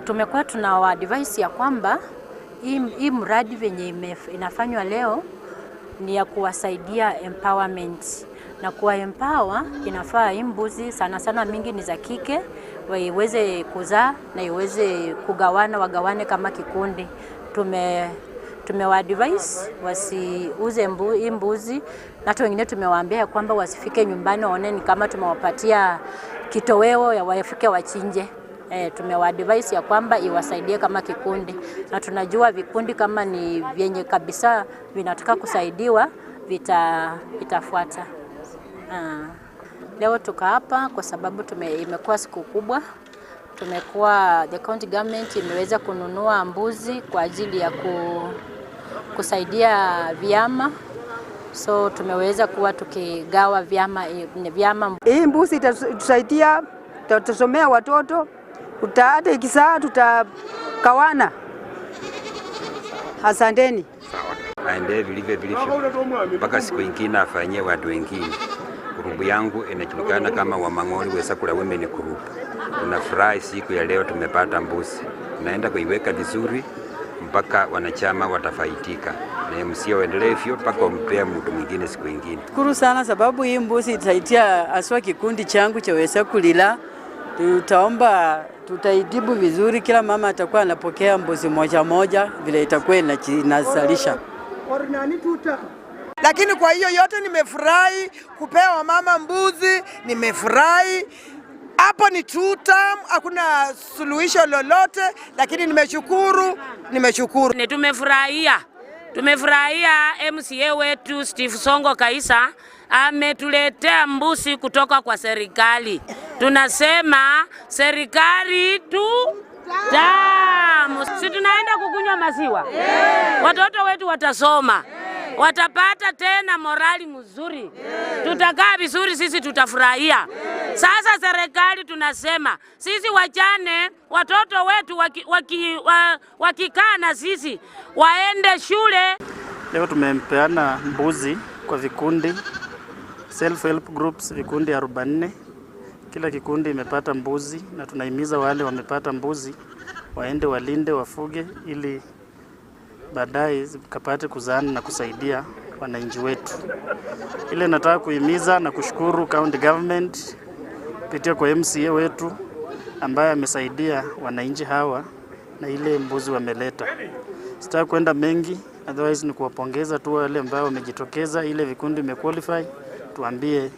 Tumekuwa tuna advice ya kwamba hii mradi venye inafanywa leo ni ya kuwasaidia empowerment, na kuwa empower inafaa hii mbuzi sana mingi ni za kike waiweze kuzaa na iweze wagawane kama kikundi. Tumewaadvise wasiuze hii mbuzi, na hata wengine tumewaambia kwamba wasifike nyumbani waone ni kama tumewapatia kitoweo ya wafike wachinje. Tumewaadvise ya kwamba iwasaidie kama kikundi, na tunajua vikundi kama ni vyenye kabisa vinataka kusaidiwa vitafuata. Leo tuko hapa kwa sababu imekuwa siku kubwa. The county government imeweza kununua mbuzi kwa ajili ya kusaidia vyama, so tumeweza kuwa tukigawa vyama. Hii mbuzi itatusaidia, tutasomea watoto, hata ikizaa tutakawana. Asanteni. Aende vilivyo mpaka siku ingine afanyie watu wengine. Grupu yangu inajulikana kama Wamang'oli Wesakura Women Group. Tunafurahi siku ya leo tumepata mbuzi. Tunaenda kuiweka vizuri mpaka wanachama watafaidika. Na msio waendelee hivyo mpaka umpea mtu mwingine siku ingine. Shukuru sana sababu hii mbuzi itasaidia aswa kikundi changu cha Wesakulila. Tutaomba tutaidibu vizuri, kila mama atakuwa anapokea mbuzi moja vile itakuwa inazalisha. Lakini kwa hiyo yote nimefurahi kupewa mama mbuzi, nimefurahi. Hapo ni tutam, hakuna suluhisho lolote, lakini nimeshukuru. Tumefurahia MCA wetu Steve Songo Kaisa ametuletea mbuzi kutoka kwa serikali. Tunasema serikali tamu. Si tunaenda kukunywa maziwa. Watoto wetu watasoma. Watapata tena morali mzuri. Tutakaa vizuri, sisi tutafurahia. Sasa serikali tunasema sisi wajane, watoto wetu wakikaa na sisi waende shule. Leo tumempeana mbuzi kwa vikundi self help groups, vikundi 44. Kila kikundi imepata mbuzi, na tunahimiza wale wamepata mbuzi waende walinde, wafuge, ili baadaye kapate kuzaana na kusaidia wananchi wetu. Ile nataka kuhimiza na kushukuru county government kupitia kwa MCA wetu ambaye amesaidia wananchi hawa na ile mbuzi wameleta. Sitaki kwenda mengi, otherwise ni kuwapongeza tu wale ambao wamejitokeza. Ile vikundi imequalify, tuambie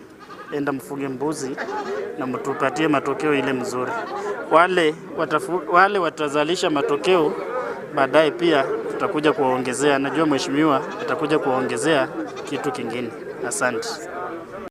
enda mfuge mbuzi na mtupatie matokeo ile mzuri. Wale watazalisha matokeo baadaye pia tutakuja kuwaongezea. Najua mheshimiwa atakuja kuwaongezea kitu kingine. Asante.